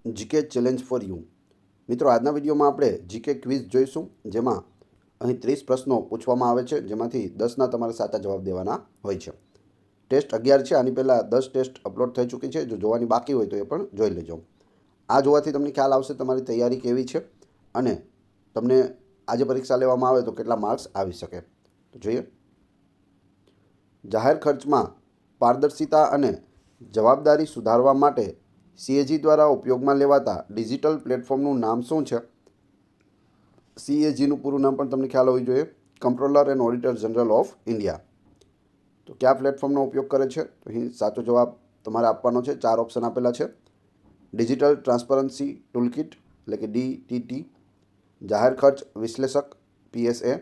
GK challenge for you. મિત્રો, આજના વિડીયોમાં આપણે જીકે ક્વિઝ જોઈશું, જેમાં અહીં 30 પ્રશ્નો પૂછવામાં આવે છે, જેમાંથી 10ના તમારે સાચા જવાબ દેવાના હોય છે. ટેસ્ટ 11 છે. આની પહેલાં 10 ટેસ્ટ અપલોડ થઈ ચૂકી છે. જો જોવાની બાકી હોય તો એ પણ જોઈ લેજો. આ જોવાથી તમને ખ્યાલ આવશે તમારી તૈયારી કેવી છે અને તમને આજે પરીક્ષા લેવામાં આવે તો કેટલા માર્ક્સ આવી શકે. તો જોઈએ. જાહેર ખર્ચમાં પારદર્શિતા અને જવાબદારી સુધારવા માટે CAG દ્વારા ઉપયોગમાં લેવાતા ડિજિટલ પ્લેટફોર્મનું નામ શું છે? CAGનું પૂરું નામ પણ તમને ખ્યાલ હોવી જોઈએ. Comptroller and auditor general of India. તો કયા પ્લેટફોર્મનો ઉપયોગ કરે છે? તો અહીં સાચો જવાબ તમારે આપવાનો છે. 4 ઓપ્શન આપેલા છે. ડિજિટલ ટ્રાન્સપરન્સી ટૂલકિટ એટલે કે DTT, જાહેર ખર્ચ વિશ્લેષક PSA,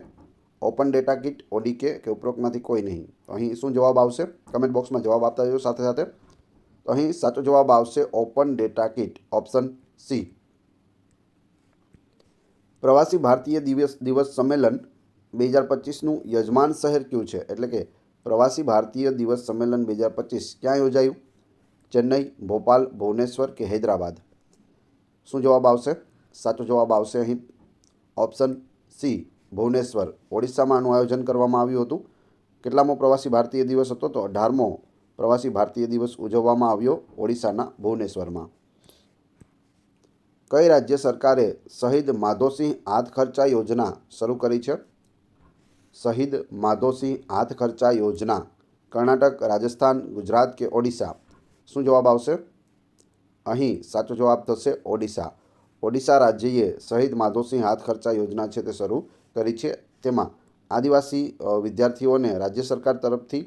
open data kit ODK કે ઉપરોક્તમાંથી કોઈ નહીં. તો અહીં શું જવાબ આવશે? કમેન્ટ બોક્સમાં જવાબ આપતા જજો સાથે સાથે. તો અહીં સાચો જવાબ આવશે open data kit, option C. પ્રવાસી ભારતીય દિવસ સંમેલન 2025નું યજમાન શહેર કયું છે? એટલે કે પ્રવાસી ભારતીય દિવસ સંમેલન 2025 ક્યાં યોજાયું? ચેન્નઈ, ભોપાલ, ભુવનેશ્વર કે હૈદરાબાદ? શું જવાબ આવશે? સાચો જવાબ આવશે અહીં ઓપ્શન C, ભુવનેશ્વર. ઓડિશામાં આનું આયોજન કરવામાં આવ્યું હતું. કેટલામો પ્રવાસી ભારતીય દિવસ હતો? તો 18મો પ્રવાસી ભારતીય દિવસ ઉજવવામાં આવ્યો ઓડિશાના ભુવનેશ્વરમાં. કઈ રાજ્ય સરકારે શહીદ માધોસિંહ હાથ ખર્ચા યોજના શરૂ કરી છે? શહીદ માધોસિંહ હાથ ખર્ચા યોજના કર્ણાટક, રાજસ્થાન, ગુજરાત કે ઓડિશા? શું જવાબ આવશે? અહીં સાચો જવાબ થશે ઓડિશા. ઓડિશા રાજ્યએ શહીદ માધોસિંહ હાથ ખર્ચા યોજના છે તે શરૂ કરી છે. તેમાં આદિવાસી વિદ્યાર્થીઓને રાજ્ય સરકાર તરફથી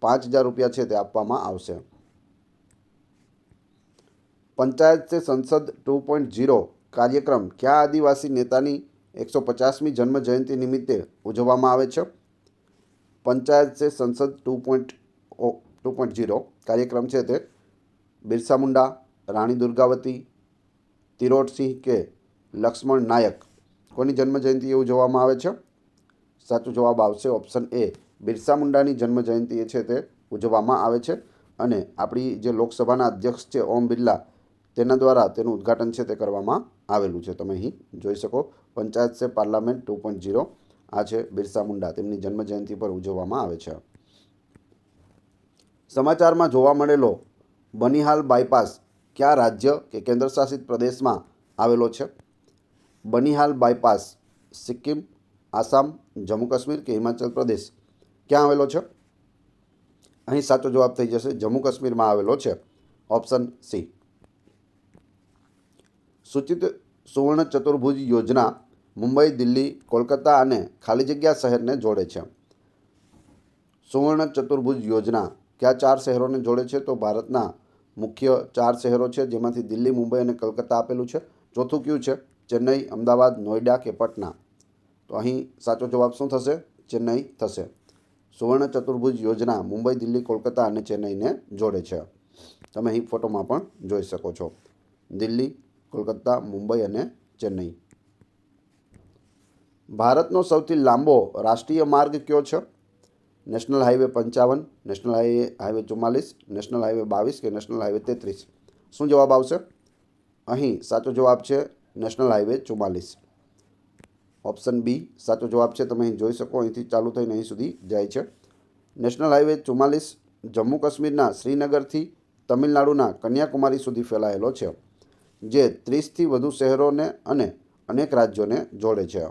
5,000 રૂપિયા છે તે આપવામાં આવશે. પંચાયત સે સંસદ 2.0 કાર્યક્રમ કયા આદિવાસી નેતાની 150મી જન્મ જયંતિ નિમિત્તે ઉજવવામાં આવે છે? પંચાયત સે સંસદ 2.0 કાર્યક્રમ છે તે બિરસા મુંડા, રાણી દુર્ગાવતી, તિરોડસિંહ કે લક્ષ્મણ નાયક કોની જન્મજયંતિએ ઉજવવામાં આવે છે? સાચો જવાબ આવશે ઓપ્શન A, બિરસા મુંડાની જન્મજયંતિએ છે તે ઉજવવામાં આવે છે. અને આપણી જે લોકસભાના અધ્યક્ષ છે ઓમ બિરલા, તેના દ્વારા તેનું ઉદ્ઘાટન છે તે કરવામાં આવેલું છે. તમે અહીં જોઈ શકો. પંચાયત સે પાર્લામેન્ટ 2.0 આ છે બિરસા મુંડા, તેમની જન્મજયંતિ પર ઉજવવામાં આવે છે. સમાચારમાં જોવા મળેલો બનિહાલ બાયપાસ કયા રાજ્ય કે કેન્દ્રશાસિત પ્રદેશમાં આવેલો છે? બનિહાલ બાયપાસ સિક્કિમ, આસામ, જમ્મુ કાશ્મીર કે હિમાચલ પ્રદેશ? ક્યાં આવેલો છે? અહીં સાચો જવાબ થઈ જશે જમ્મુ કાશ્મીરમાં આવેલો છે, ઓપ્શન C. સૂચિત સુવર્ણ ચતુર્ભુજ યોજના મુંબઈ, દિલ્હી, કોલકાતા અને ખાલી જગ્યા શહેરને જોડે છે. સુવર્ણ ચતુર્ભુજ યોજના કયા 4 શહેરોને જોડે છે? તો ભારતના મુખ્ય 4 શહેરો છે, જેમાંથી દિલ્હી, મુંબઈ અને કલકત્તા આપેલું છે. ચોથું કયું છે? ચેન્નઈ, અમદાવાદ, નોઈડા કે પટના? તો અહીં સાચો જવાબ શું થશે? ચેન્નઈ થશે. સુવર્ણ ચતુર્ભુજ યોજના મુંબઈ, દિલ્હી, કોલકાતા અને ચેન્નઈને જોડે છે. તમે અહીં ફોટોમાં પણ જોઈ શકો છો. દિલ્હી, કોલકાતા, મુંબઈ અને ચેન્નઈ. ભારતનો સૌથી લાંબો રાષ્ટ્રીય માર્ગ કયો છે? National highway 55, national highway 44, national highway 22 કે નેશનલ હાઈવે 33? શું જવાબ આવશે? અહીં સાચો જવાબ છે નેશનલ હાઈવે 44, ઓપ્શન B સાચો જવાબ છે. તમે અહીં જોઈ શકો, અહીંથી ચાલુ થઈને અહીં સુધી જાય છે. નેશનલ હાઈવે 44 જમ્મુ કાશ્મીરના શ્રીનગરથી તમિલનાડુના કન્યાકુમારી સુધી ફેલાયેલો છે, જે 30થી વધુ શહેરોને અને અનેક રાજ્યોને જોડે છે.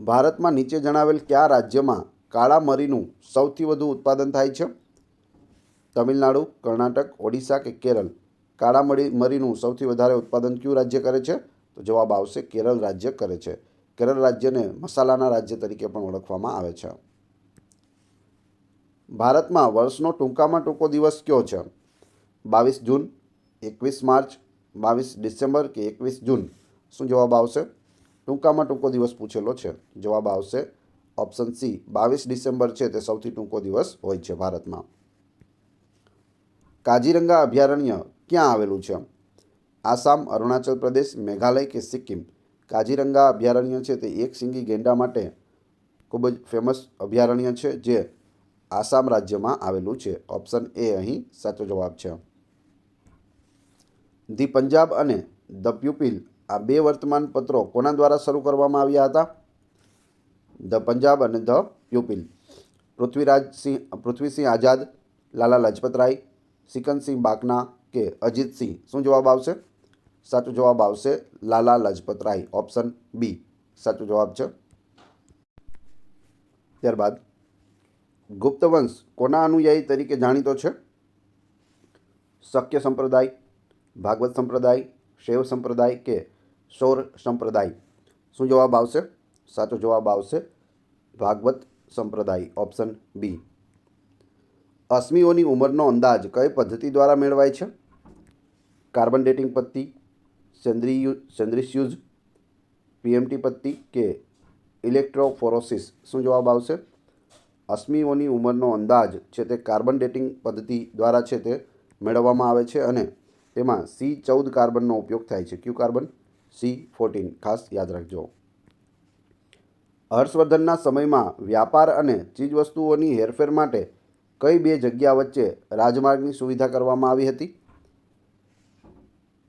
ભારતમાં નીચે જણાવેલ કયા રાજ્યમાં કાળા મરીનું સૌથી વધુ ઉત્પાદન થાય છે? તમિલનાડુ, કર્ણાટક, ઓડિશા કે કેરળ? કાળા મરીનું સૌથી વધારે ઉત્પાદન કયું રાજ્ય કરે છે? તો જવાબ આવશે કેરળ રાજ્ય કરે છે. કેરળ રાજ્યને મસાલાના રાજ્ય તરીકે પણ ઓળખવામાં આવે છે. ભારતમાં વર્ષનો ટૂંકામાં ટૂંકો દિવસ કયો છે? 22 જૂન, 21 માર્ચ, 22 ડિસેમ્બર કે 21 જૂન? શું જવાબ આવશે? ટૂંકામાં ટૂંકો દિવસ પૂછેલો છે. જવાબ આવશે ઓપ્શન C, 22 ડિસેમ્બર છે તે સૌથી ટૂંકો દિવસ હોય છે ભારતમાં. કાજીરંગા અભયારણ્ય ક્યાં આવેલું છે? આસામ, અરુણાચલ પ્રદેશ, મેઘાલય કે સિક્કિમ? કાજીરંગા અભયારણ્ય છે તે એક શીંગી ગેંડા માટે ખૂબ જ ફેમસ અભયારણ્ય છે, જે આસામ રાજ્યમાં આવેલું છે. ઓપ્શન A અહીં સાચો જવાબ છે. ધી પંજાબ અને ધ પ્યુપિલ આ બે વર્તમાનપત્રો કોના દ્વારા શરૂ કરવામાં આવ્યા હતા? ધ પંજાબ અને ધ પ્યુપિલ. પૃથ્વીસિંહ આઝાદ, લાલા લજપતરાય, સિકંદસિંહ બાકના કે અજીતસિંહ? શું જવાબ આવશે? સાચો જવાબ આવશે લાલા લજપતરાય, ઓપ્શન બી સાચો જવાબ છે. ત્યારબાદ ગુપ્ત વંશ કોના અનુયાયી તરીકે જાણીતો છે? શક્ય સંપ્રદાય, ભાગવત સંપ્રદાય, શૈવ સંપ્રદાય કે સૌર સંપ્રદાય? શું જવાબ આવશે? સાચો જવાબ આવશે ભાગવત સંપ્રદાય, ઓપ્શન બી. અશ્મિઓની ઉંમરનો અંદાજ કઈ પદ્ધતિ દ્વારા મેળવાય છે? કાર્બન ડેટિંગ પદ્ધતિ, સેન્દ્રીસ્યુઝ, પીએમટી પદ્ધતિ કે ઇલેક્ટ્રોફોરોસિસ? શું જવાબ આવશે? અશ્મિઓની ઉંમરનો અંદાજ છે તે કાર્બન ડેટિંગ પદ્ધતિ દ્વારા છે તે મેળવવામાં આવે છે અને તેમાં C14 કાર્બનનો ઉપયોગ થાય છે. કયું કાર્બન? C14, ખાસ યાદ રાખજો. હર્ષવર્ધનના સમયમાં વ્યાપાર અને ચીજવસ્તુઓની હેરફેર માટે કઈ બે જગ્યા વચ્ચે રાજમાર્ગની સુવિધા કરવામાં આવી હતી?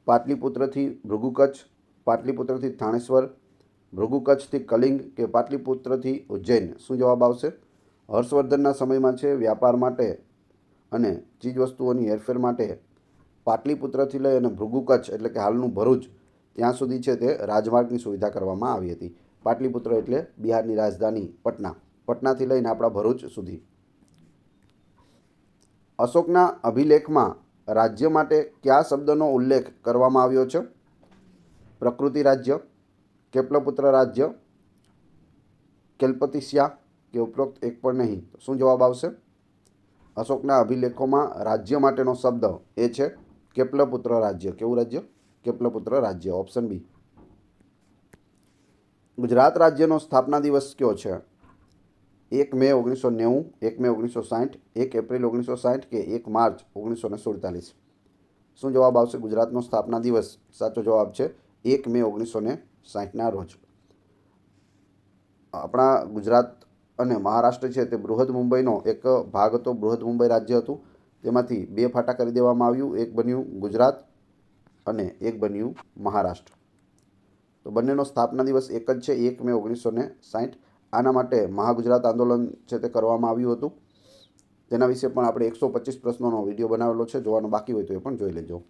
પાટલીપુત્રથી ભૃગુ કચ્છ, પાટલીપુત્રથી થાણેશ્વર, ભૃગુ કચ્છથી કલિંગ કે પાટલીપુત્રથી ઉજ્જૈન? શું જવાબ આવશે? હર્ષવર્ધનના સમયમાં છે વ્યાપાર માટે અને ચીજવસ્તુઓની હેરફેર માટે પાટલીપુત્રથી લઈ અને ભૃગુ કચ્છ એટલે કે હાલનું ભરૂચ ત્યાં સુધી છે તે રાજમાર્ગની સુવિધા કરવામાં આવી હતી. પાટલીપુત્ર એટલે બિહારની રાજધાની પટના, પટનાથી લઈને આપણા ભરૂચ સુધી. અશોકના અભિલેખમાં રાજ્ય માટે કયા શબ્દનો ઉલ્લેખ કરવામાં આવ્યો છે? પ્રકૃતિ રાજ્ય, કેપ્લપુત્ર રાજ્ય, કેલ્પતિસ્યા કે ઉપરોક્ત એક પણ નહીં? શું જવાબ આવશે? અશોકના અભિલેખોમાં રાજ્ય માટેનો શબ્દ એ છે કેપ્લપુત્ર રાજ્ય. કેવું રાજ્ય? કેપ્લપુત્ર રાજ્ય, ઓપ્શન બી. ગુજરાત રાજ્યનો સ્થાપના દિવસ કયો છે? 1 મે 1990, 1 મે 1960, 1 એપ્રિલ 1960 કે 1 માર્ચ 1947? શું જવાબ આવશે? ગુજરાતનો સ્થાપના દિવસ સાચો જવાબ છે 1 મે 1960ના રોજ. આપણા ગુજરાત અને મહારાષ્ટ્ર છે તે બૃહદ મુંબઈનો એક ભાગ હતો. બૃહદ મુંબઈ રાજ્ય હતું, તેમાંથી બે ફાટા કરી દેવામાં આવ્યું. એક બન્યું ગુજરાત અને એક બન્યું મહારાષ્ટ્ર. તો બંનેનો સ્થાપના દિવસ એક જ છે, 1 મે 1960. આના માટે મહાગુજરાત આંદોલન છે તે કરવામાં આવ્યું હતું. તેના વિશે પણ આપણે 125 પ્રશ્નોનો વિડીયો બનાવેલો છે, જોવાનો બાકી હોય તો એ પણ જોઈ લેજો.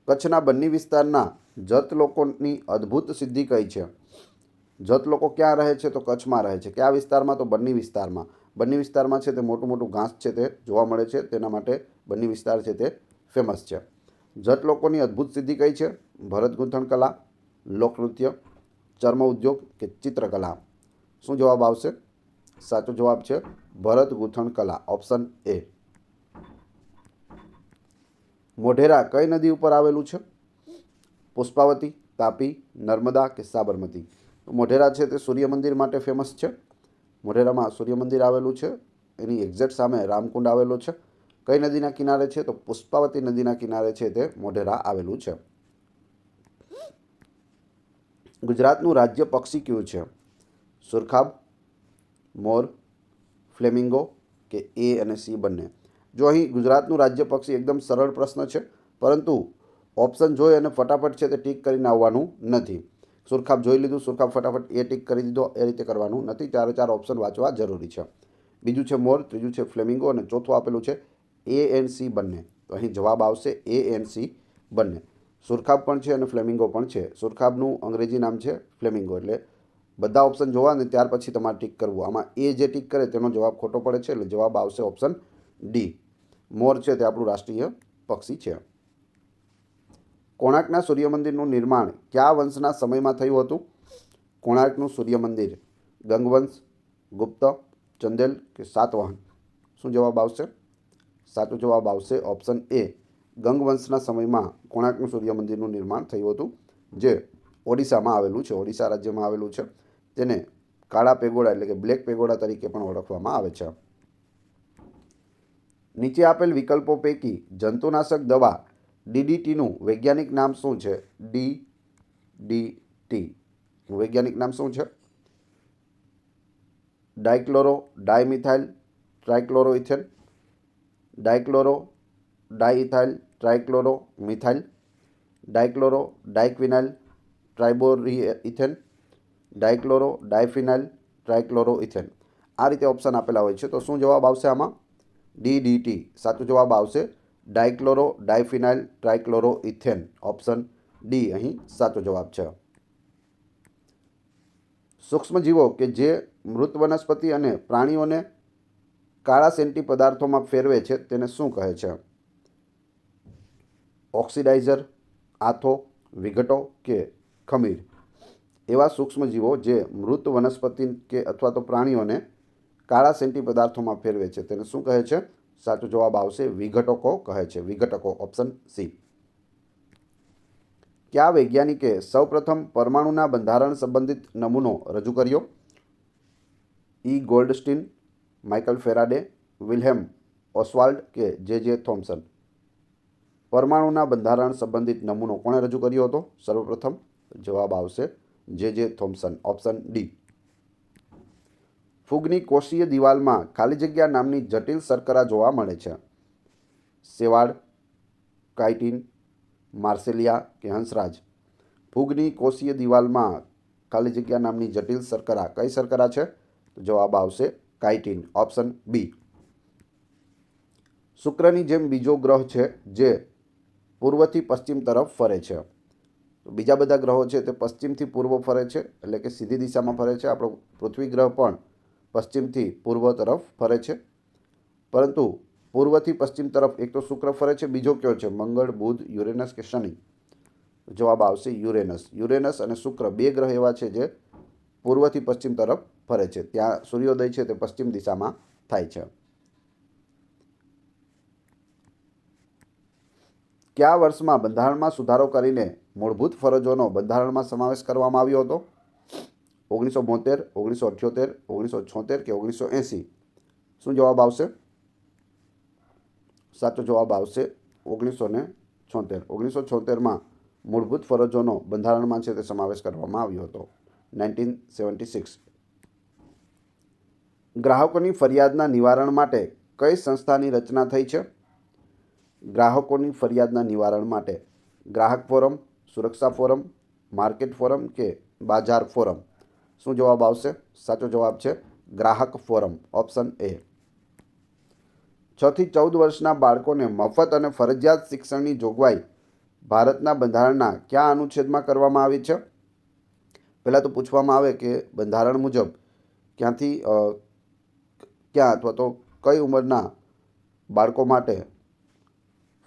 કચ્છના બન્ની વિસ્તારના જત લોકોની અદ્ભુત સિદ્ધિ કઈ છે? જત લોકો ક્યાં રહે છે? તો કચ્છમાં રહે છે. કયા વિસ્તારમાં? તો બન્ની વિસ્તારમાં. બન્ની વિસ્તારમાં છે તે મોટું મોટું ઘાસ છે તે જોવા મળે છે, તેના માટે બન્ની વિસ્તાર છે તે ફેમસ છે. જત લોકોની અદ્ભુત સિદ્ધિ કઈ છે? ભરત ગૂંથણ કલા, લોકનૃત્ય, ચર્મ ઉદ્યોગ કે ચિત્રકલા? શું જવાબ આવશે? સાચો જવાબ છે ભરત ગૂંથણ કલા, ઓપ્શન એ. મોઢેરા કઈ નદી ઉપર આવેલું છે? પુષ્પાવતી, તાપી, નર્મદા કે સાબરમતી? મોઢેરા છે તે સૂર્ય મંદિર માટે ફેમસ છે. મોઢેરામાં સૂર્ય મંદિર આવેલું છે, એની એક્ઝેક્ટ સામે રામકુંડ આવેલો છે. કઈ નદીના કિનારે છે? તો પુષ્પાવતી નદીના કિનારે છે તે મોઢેરા આવેલું છે. ગુજરાતનું રાજ્ય પક્ષી કયું છે? સુરખાબ, મોર, ફ્લેમિંગો કે એ અને સી બંને? જો અહીં ગુજરાતનું રાજ્ય પક્ષી એકદમ સરળ પ્રશ્ન છે, પરંતુ ઓપ્શન જોઈ અને ફટાફટ છે તે ટીક કરીને આવવાનું નથી. સુરખાબ જોઈ લીધું, સુરખાબ ફટાફટ એ ટીક કરી દીધો, એ રીતે કરવાનું નથી. 4 ઓપ્શન વાંચવા જરૂરી છે. બીજું છે મોર, ત્રીજું છે ફ્લેમિંગો અને ચોથું આપેલું છે એ એન્ડ સી બંને. તો અહીં જવાબ આવશે એ એન્ડ સી બંને. સુરખાબ પણ છે અને ફ્લેમિંગો પણ છે. સુરખાબનું અંગ્રેજી નામ છે ફ્લેમિંગો. એટલે બધા ઓપ્શન જોવા અને ત્યાર પછી તમારે ટીક કરવું. આમાં એ જે ટીક કરે તેનો જવાબ ખોટો પડે છે, એટલે જવાબ આવશે ઓપ્શન ડી. મોર છે તે આપણું રાષ્ટ્રીય પક્ષી છે. કોણાર્કના સૂર્ય મંદિરનું નિર્માણ કયા વંશના સમયમાં થયું હતું? કોણાર્કનું સૂર્ય મંદિર ગંગવંશ, ગુપ્ત, ચંદેલ કે સાતવાહન? શું જવાબ આવશે? સાચો જવાબ આવશે ઓપ્શન એ. ગંગવંશના સમયમાં કોણાર્કનું સૂર્ય મંદિરનું નિર્માણ થયું હતું, જે ઓડિશામાં આવેલું છે. ઓડિશા રાજ્યમાં આવેલું છે. તેને કાળા પેગોડા એટલે કે બ્લેક પેગોડા તરીકે પણ ઓળખવામાં આવે છે. નીચે આપેલ વિકલ્પો પૈકી જંતુનાશક દવા DDTનું વૈજ્ઞાનિક નામ શું છે? DDT વૈજ્ઞાનિક નામ શું છે? Dichloro dimethyl trichloroethane, dichloro diethyl trichloro methyl dichloro diquinyl triboroethane, dichloro diphenyl trichloroethane. આ રીતે ઓપ્શન આપેલા હોય છે. તો શું જવાબ આવશે આમાં? DDT. સાચો જવાબ આવશે ડાયક્લોરો ડાયફિનાઇલ ટ્રાઇક્લોરોઇથેન. ઓપ્શન ડી અહીં સાચો જવાબ છે. સૂક્ષ્મજીવો કે જે મૃત વનસ્પતિ અને પ્રાણીઓને કાળા સેન્ટી પદાર્થોમાં ફેરવે છે તેને શું કહે છે? ઓક્સિડાઇઝર, આથો, વિઘટો કે ખમીર. એવા સૂક્ષ્મજીવો જે મૃત વનસ્પતિ કે અથવા તો પ્રાણીઓને કાળા સેન્ટી પદાર્થોમાં ફેરવે છે તેને શું કહે છે? સાચો જવાબ આવશે વિઘટકો કહે છે. વિઘટકો. Option C. કયા વૈજ્ઞાનિકે સૌપ્રથમ પરમાણુના બંધારણ સંબંધિત નમૂનો રજૂ કર્યો? E. ગોલ્ડસ્ટીન, માઇકલ ફેરાડે, વિલ્હેમ ઓસ્વાલ્ડ કે J.J. થોમ્સન. પરમાણુના બંધારણ સંબંધિત નમૂનો કોણે રજૂ કર્યો હતો સર્વપ્રથમ? જવાબ આવશે J.J. થોમ્સન. Option D. ફૂગની કોષીય દિવાલમાં ખાલી જગ્યા નામની જટિલ શર્કરા જોવા મળે છે. શેવાળ, કાઇટિન, માર્સેલિયા કે હંસરાજ. ફૂગની કોષીય દિવાલમાં ખાલી જગ્યા નામની જટિલ શર્કરા કઈ શર્કરા છે? તો જવાબ આવશે કાઇટિન. Option B. શુક્રની જેમ બીજો ગ્રહ છે જે પૂર્વથી પશ્ચિમ તરફ ફરે છે. તો બીજા બધા ગ્રહો છે તે પશ્ચિમથી પૂર્વ ફરે છે, એટલે કે સીધી દિશામાં ફરે છે. આપણો પૃથ્વી ગ્રહ પણ પશ્ચિમથી પૂર્વ તરફ ફરે છે, પરંતુ પૂર્વથી પશ્ચિમ તરફ એક તો શુક્ર ફરે છે, બીજો કયો છે? મંગળ, બુધ, યુરેનસ કે શનિ? જવાબ આવશે યુરેનસ. યુરેનસ અને શુક્ર બે ગ્રહ એવા છે જે પૂર્વથી પશ્ચિમ તરફ ફરે છે. ત્યાં સૂર્યોદય છે તે પશ્ચિમ દિશામાં થાય છે. કયા વર્ષમાં બંધારણમાં સુધારો કરીને મૂળભૂત ફરજોનો બંધારણમાં સમાવેશ કરવામાં આવ્યો હતો? 1972, 1978, 1976 કે 1980? શું જવાબ આવશે? સાચો જવાબ આવશે 1976. 1976માં મૂળભૂત ફરજોનો બંધારણમાં છે તે સમાવેશ કરવામાં આવ્યો હતો. 1976. ગ્રાહકોની ફરિયાદના નિવારણ માટે કઈ સંસ્થાની રચના થઈ છે? ગ્રાહકોની ફરિયાદના નિવારણ માટે ગ્રાહક ફોરમ, સુરક્ષા ફોરમ, માર્કેટ ફોરમ કે બાજાર ફોરમ? શું જવાબ આવશે? સાચો જવાબ છે ગ્રાહક ફોરમ. Option A. 6 થી 14 વર્ષના બાળકોને મફત અને ફરજિયાત શિક્ષણની જોગવાઈ ભારતના બંધારણના કયા અનુચ્છેદમાં કરવામાં આવી છે? પહેલાં તો પૂછવામાં આવે કે બંધારણ મુજબ ક્યાંથી ક્યાં અથવા તો કઈ ઉંમરના બાળકો માટે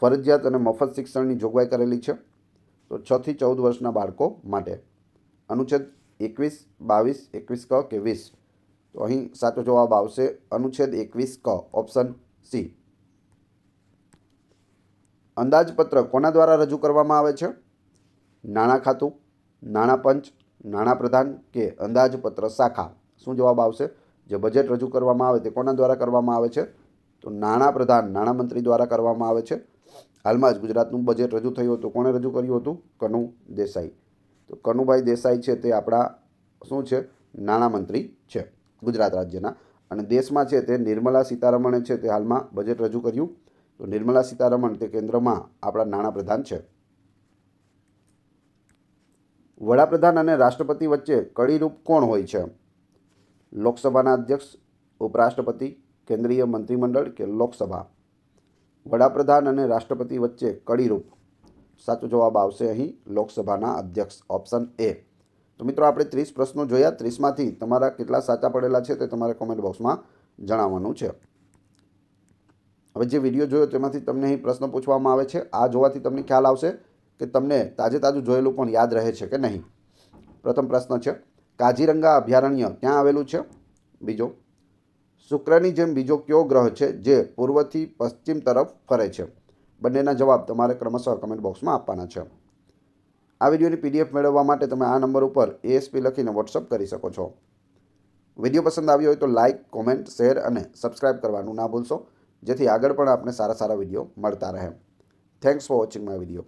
ફરજિયાત અને મફત શિક્ષણની જોગવાઈ કરેલી છે? તો 6 થી 14 વર્ષના બાળકો માટે. અનુચ્છેદ 21, 22, 21 ક કે 20? તો અહીં સાચો જવાબ આવશે અનુચ્છેદ 21 ક. Option C. અંદાજપત્ર કોના દ્વારા રજૂ કરવામાં આવે છે? નાણાં ખાતું, નાણાં પંચ, નાણાં પ્રધાન કે અંદાજપત્ર શાખા? શું જવાબ આવશે? જે બજેટ રજૂ કરવામાં આવે તે કોના દ્વારા કરવામાં આવે છે? તો નાણાં પ્રધાન, નાણામંત્રી દ્વારા કરવામાં આવે છે. હાલમાં જ ગુજરાતનું બજેટ રજૂ થયું હતું. કોણે રજૂ કર્યું હતું? કનુ દેસાઈ. તો કનુભાઈ દેસાઈ છે તે આપણા શું છે? નાણામંત્રી છે ગુજરાત રાજ્યના. અને દેશમાં છે તે નિર્મલા સીતારમણે છે તે હાલમાં બજેટ રજૂ કર્યું. તો નિર્મલા સીતારમણ તે કેન્દ્રમાં આપણા નાણાપ્રધાન છે. વડાપ્રધાન અને રાષ્ટ્રપતિ વચ્ચે કડીરૂપ કોણ હોય છે? લોકસભાના અધ્યક્ષ, ઉપરાષ્ટ્રપતિ, કેન્દ્રીય મંત્રીમંડળ કે લોકસભા? વડાપ્રધાન અને રાષ્ટ્રપતિ વચ્ચે કડીરૂપ. સાચો જવાબ આવશે અહીં લોકસભાના અધ્યક્ષ. Option A. તો મિત્રો આપણે 30 પ્રશ્નો જોયા. 30માંથી તમારા કેટલા સાચા પડેલા છે તે તમારે કોમેન્ટ બોક્સમાં જણાવવાનું છે. હવે જે વિડીયો જોયો તેમાંથી તમને અહીં પ્રશ્ન પૂછવામાં આવે છે. આ જોવાથી તમને ખ્યાલ આવશે કે તમને તાજું જોયેલું પણ યાદ રહે છે કે નહીં. પ્રથમ પ્રશ્ન છે કાજીરંગા અભયારણ્ય ક્યાં આવેલું છે? બીજો, શુક્રની જેમ બીજો કયો ગ્રહ છે જે પૂર્વથી પશ્ચિમ તરફ ફરે છે? બંનેના જવાબ તમારે ક્રમશઃ કમેન્ટ બોક્સમાં આપવાના છે. આ વિડીયોની PDF મેળવવા માટે તમે આ નંબર ઉપર ASP લખીને વોટ્સઅપ કરી શકો છો. વિડીયો પસંદ આવ્યો હોય તો લાઇક, કોમેન્ટ, શેર અને સબસ્ક્રાઇબ કરવાનું ના ભૂલશો, જેથી આગળ પણ આપને સારા વિડીયો મળતા રહે. Thanks for watching my video.